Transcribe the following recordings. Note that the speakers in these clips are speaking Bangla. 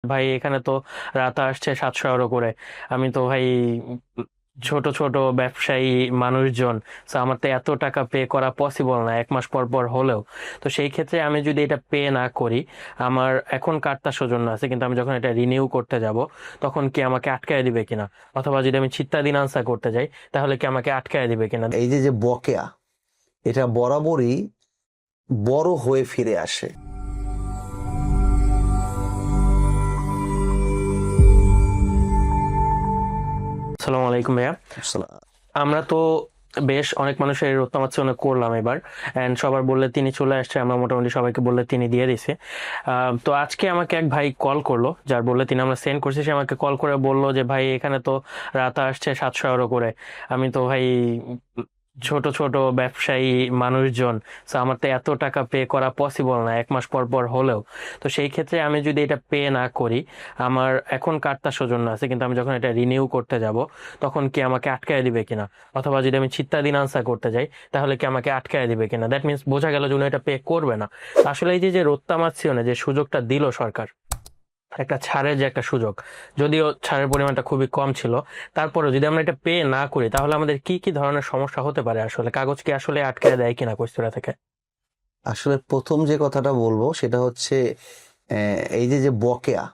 ভাই এখানে তো রাত আসছে 700 € করে। আমি তো ভাই ছোট ছোট ব্যবসায়ী মানুষজন, তো আমার তো এত টাকা পে করা পসিবল না 1 মাস পর পর হলেও। তো সেই ক্ষেত্রে আমি যদি এটা পে না করি, আমার এখন কার্ডটা সৌজন্য আছে, কিন্তু আমি যখন এটা রিনিউ করতে যাব তখন কি আমাকে আটকায় দিবে কিনা, অথবা যদি আমি চিত্তাধীন আনসার করতে যাই তাহলে কি আমাকে আটকায় দিবে কিনা। এই যে যে বকেয়া, এটা বরাবরই বড় হয়ে ফিরে আসে। আসসালামু আলাইকুম ভাইয়া। আমরা তো বেশ অনেক মানুষের রত্নামাচ্ছন্ন করলাম এবার, এন্ড সবার বললে তিনি চলে আসছে, আমরা মোটামুটি সবাইকে বললে তিনি দিয়ে দিছে। তো আজকে আমাকে এক ভাই কল করলো, যার বললে তিনি আমরা সেন্ড করছি, সে আমাকে কল করে বললো যে ভাই এখানে তো রাত আসছে 700 € করে। আমি তো ভাই ছোট ছোট ব্যবসায়ী মানুষজন, তো আমার তো এত টাকা পে করা পসিবল না 1 মাস পর পর হলেও। তো সেই ক্ষেত্রে আমি যদি এটা পে না করি, আমার এখন কার্ডটা সৌজন্য আছে, কিন্তু আমি যখন এটা রিনিউ করতে যাব তখন কি আমাকে আটকায় দিবে কিনা, অথবা যদি আমি চিত্তাধীন আনসার করতে যাই তাহলে কি আমাকে আটকায় দিবে কিনা। দ্যাট মিনস বোঝা গেল যে উনি এটা পে করবে না। আসলে এই যে যে রোত্তামাচ্ছিওনে যে সুযোগটা দিল সরকার, একটা ছাড়ের যে একটা সুযোগ, যদিও ছাড়ের পরিমাণটা খুবই কম ছিল, তারপরেও যদি আমরা এটা পে না করি তাহলে আমাদের কি কি ধরনের সমস্যা হতে পারে, আসলে কাগজ কি আসলে আটকে দেয় কিনা কস্তুরা থেকে। আসলে প্রথম যে কথাটা বলবো সেটা হচ্ছে এই যে যে বকেয়া,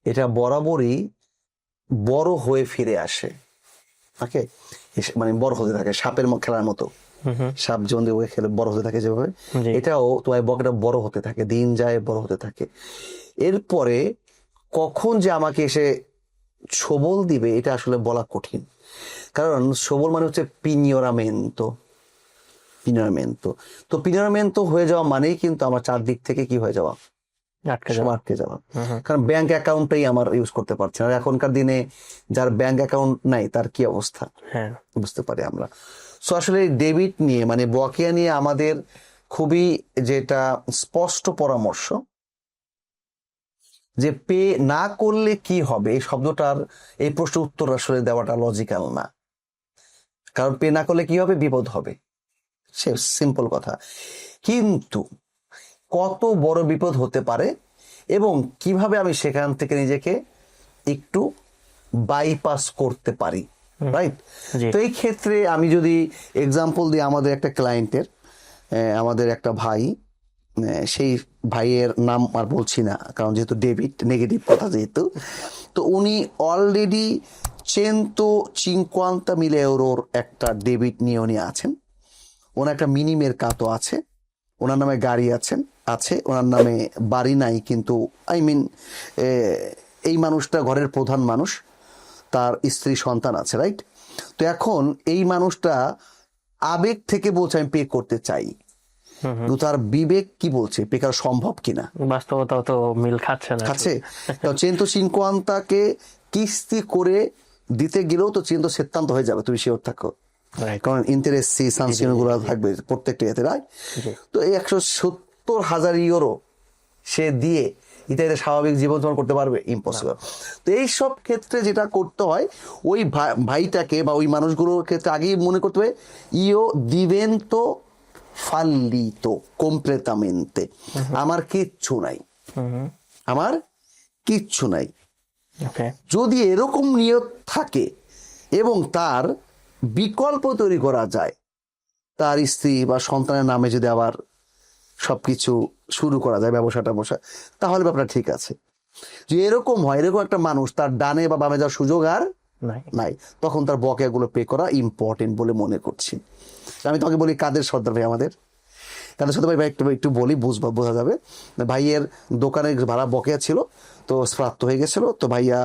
এটা বরাবরই বড় হয়ে ফিরে আসে। ওকে, মানে বড় হতে থাকে সাপের খেলার মতো। হুম হুম। সাপ যেমন দিয়ে খেলে বড় হতে থাকে যেভাবে, জি। এটাও তোমার বকেটা বড় হতে থাকে, দিন যায় বড় হতে থাকে। এরপরে কখন যে আমাকে এসে সবল দিবে এটা আসলে বলা কঠিন। কারণ সবল মানে হচ্ছে পিনিয়রামেন্তো। পিনিয়রামেন্তো তো পিনিয়রামেন্তো হয়ে যাওয়া মানেই কিন্তু আমার চারদিক থেকে কি হয়ে যাওয়া, আটকে সব যাওয়া। আটকে যাওয়া। হুম হুম। কারণ ব্যাংক অ্যাকাউন্টটাই আমার ইউজ করতে পারছি না। আর এখনকার দিনে যার ব্যাংক অ্যাকাউন্ট নাই তার কি অবস্থা হ্যাঁ। বুঝতে পারি আমরা। সো আসলে ডেবিট নিয়ে মানে বকেয়া নিয়ে আমাদের খুবই যেটা স্পষ্ট পরামর্শ যে পে না করলে কি হবে, এই শব্দটার এই প্রশ্নের উত্তর আসলে দেওয়াটা লজিক্যাল না। কারণ পে না করলে কি হবে, বিপদ হবে, সে সিম্পল কথা। কিন্তু কত বড় বিপদ হতে পারে এবং কিভাবে আমি সেখান থেকে নিজেকে একটু বাইপাস করতে পারি, হুম। রাইট? জি। তো এই ক্ষেত্রে আমি যদি এক্সাম্পল দিই আমাদের একটা ক্লায়েন্টের, আমাদের একটা ভাই, সেই ভাইয়ের নাম আর বলছি না কারণ যেহেতু ডেবিট নেগেটিভ কথা যেহেতু, তো উনি অলরেডি 150.000 ইউরোর একটা ডেবিট নিয়ে উনি আছেন। ওনার একটা মিনি মেরকাতো আছে, ওনার নামে গাড়ি আছে, ওনার নামে বাড়ি নাই, কিন্তু আই মিন এই মানুষটা ঘরের প্রধান মানুষ, তার স্ত্রী সন্তান আছে, রাইট? তো এখন এই মানুষটা আবেগ থেকে বলছে আমি পে করতে চাই, হুম হুম। কিন্তু তার বিবেক কি বলছে পে করা সম্ভব কিনা। বাস্তবতাও তো মিল খাচ্ছে না আসলে। খাচ্ছে। তো চেন্তো সিনকোয়ান্তাকে কিস্তি করে দিতে গেলেও তো চেন্তো সেত্তান্ত হয়ে যাবে, তুমি শিওর থাকো। রাইট। কারণ ইন্টারেস্ট জি জি সানসিনো জি গুলো জি। থাকবে প্রত্যেকটা ইয়েতে, রাইট? জি। তো এই 170,000 ইউরো সে দিয়ে ইতালিতে স্বাভাবিক জীবনযাপন করতে পারবে? ইম্পসিবল। তো এইসব ক্ষেত্রে যেটা করতে হয়, ওই ভাইটাকে বা ওই মানুষগুলোর ক্ষেত্রে আগেই মনে করতে হবে ইও দিবেন্তো ফাল্লিতো কমপ্লেতামেন্তে, আমার কিচ্ছু নাই, হুম হুম। আমার কিচ্ছু নাই। ওকে। যদি এরকম নিয়ত থাকে এবং তার বিকল্প তৈরি করা যায়, তার স্ত্রী বা সন্তানের নামে যদি আবার সবকিছু শুরু করা যায়, ব্যবসা ট্যাবসা, তাহলে ব্যাপারটা ঠিক আছে। যে এরকম হয়, এরকম একটা মানুষ তার ডানে বা বামে যাওয়ার সুযোগ আর নাই। নাই, তখন তার বকেয়াগুলো পে করা ইম্পর্টেন্ট বলে মনে করছি। আমি তোমাকে বলি কাদের সর্দার ভাই আমাদের, তাদের সাথে ভাই একটু একটু বলি, বোঝা যাবে। ভাইয়ের দোকানের ভাড়া বকেয়া ছিল, তো প্রাপ্ত হয়ে গেছিল, তো ভাইয়া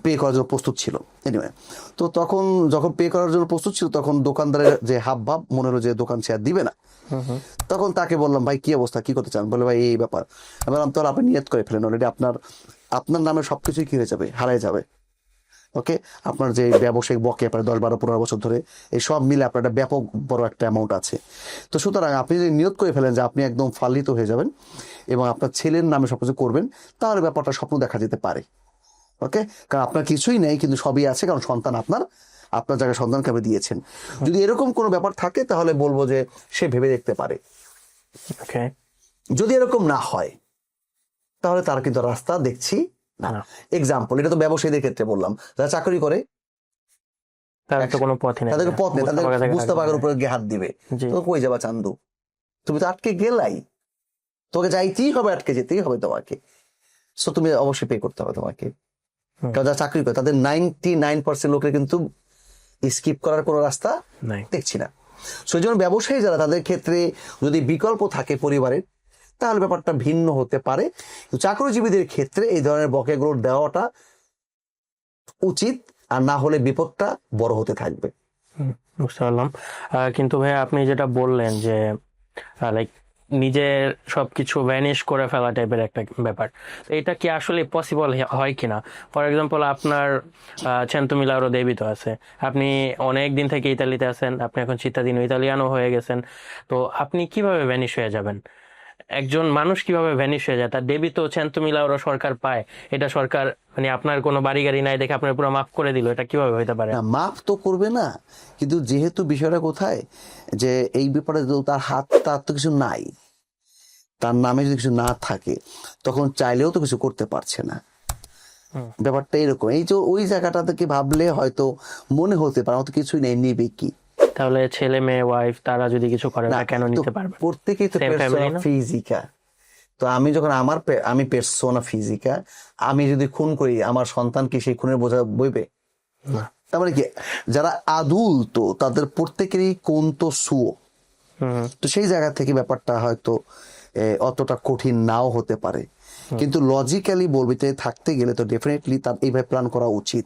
পে করার জন্য প্রস্তুত ছিল। এনিওয়ে, তো তখন যখন পে করার জন্য প্রস্তুত ছিল তখন দোকানদারের যে হাব ভাব মনে হলো যে দোকান সে আর দিবে না। হুম হুম। তখন তাকে বললাম ভাই কি অবস্থা, কি করতে চান? বলে ভাই এই ব্যাপার। আমি বললাম তাহলে আপনি নিয়ত করে ফেলেন, অলরেডি আপনার আপনার নামে সবকিছুই কি হয়ে যাবে, হারাই যাবে। ওকে, আপনার যে ব্যবসায়িক বকেয়া প্রায় 10, 12, 15 বছর ধরে, এই সব মিলে আপনার একটা ব্যাপক বড় একটা অ্যামাউন্ট আছে। তো সুতরাং আপনি যদি নিয়ত করে ফেলেন যে আপনি একদম ফালিত হয়ে যাবেন এবং আপনার ছেলের নামে সবকিছু করবেন, তাহলে ব্যাপারটা স্বপ্ন দেখা যেতে পারে। ওকে, কারণ আপনার কিছুই নেই কিন্তু সবই আছে, কারণ সন্তান আপনার, আপনার জায়গায় সন্তানকে আপনি দিয়েছেন। যদি এরকম কোনো ব্যাপার থাকে তাহলে বলবো যে সে ভেবে দেখতে পারে। ওকে। যদি এরকম না হয় তাহলে তার কিন্তু রাস্তা দেখছি না। না। এক্সাম্পল, এটা তো ব্যবসায়ীদের ক্ষেত্রে বললাম, যারা চাকরি করে তাদের তো কোনো পথই নেই, তাদেরকে পথ নেই, তাদের মুস্তাফা থেকে মুস্তাফাকের থাকবে। উপরে গিয়ে হাত দিবে। জি। তো কই যাবা চান্দু, তুমি তো আটকে গেলাই, তোকে যাইতেই হবে, আটকে যেতেই হবে তোমাকে। সো তুমি অবশ্যই পে করতে হবে তোমাকে। হুম। কারণ যারা চাকরি করে তাদের 99% লোকের কিন্তু স্কিপ করার কোনো রাস্তা নাই। দেখছি না। সেই জন্য ব্যবসায়ী যারা, তাদের ক্ষেত্রে যদি বিকল্প থাকে পরিবারের, তাহলে ব্যাপারটা ভিন্ন হতে পারে। চাকরিজীবীদের ক্ষেত্রে এই ধরনের বকেয়াগুলো দেওয়াটা উচিত, আর না হলে বিপদটা বড় হতে থাকবে। বুঝতে পারলাম। কিন্তু ভাই আপনি যেটা বললেন যে লাইক নিজের সবকিছু ভ্যানিশ করে ফেলা টাইপের একটা ব্যাপার, তো এটা কি আসলে পসিবল হয় কিনা? ফর এক্সাম্পল আপনার চেন্তমিলারও দেবী তো আছে, আপনি অনেক দিন থেকে ইতালিতে আছেন, আপনি এখন চিত্তাদিন ইতালিয়ানও হয়ে গেছেন, তো আপনি কিভাবে ভ্যানিশ হয়ে যাবেন? একজন মানুষ কিভাবে ভ্যানিশ হয়ে যায়? তার ডেবি তো চেন্তমিলারও সরকার পায়, এটা সরকার মানে আপনার কোনো বাড়ি গাড়ি নাই দেখে আপনার পুরো মাফ করে দিল, এটা কিভাবে হইতে পারে? না, মাফ তো করবে না, কিন্তু যেহেতু বিষয়টা কোথায়, যে এই ব্যাপারে তো তার তার তো কিছু নাই, তার নামে যদি কিছু না থাকে তখন চাইলেও তো কিছু করতে পারছে না। হুম। ব্যাপারটা এরকম, এই যে ওই জায়গাটা থেকে ভাবলে হয়তো মনে হতে পারে আমার তো কিছুই নেই, নিবে কি? তাহলে ছেলে মেয়ে ওয়াইফ তারা যদি কিছু করে না, ওটা কেন তো নিতে পারবে? প্রত্যেকেই তো Same family পেরসোনা না? ফিজিকা। তো আমি যখন আমি পেরসোনা ফিজিকা, আমি যদি খুন করি, আমার সন্তান কি সেই খুনের বোঝা বইবে? না। তার মানে কি, যারা আদুলত তাদের প্রত্যেকেরই কোন তো সুও। হুম। তো সেই জায়গা থেকে ব্যাপারটা হয়তো অতটা কঠিন নাও হতে পারে, কিন্তু লজিক্যালি বলবিতে থাকতে গেলে তো ডেফিনেটলি তার এইভাবে প্ল্যান করা উচিত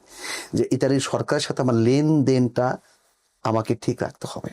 যে ইতালির সরকারের সাথে আমার লেনদেনটা আমাকে ঠিক রাখতে হবে।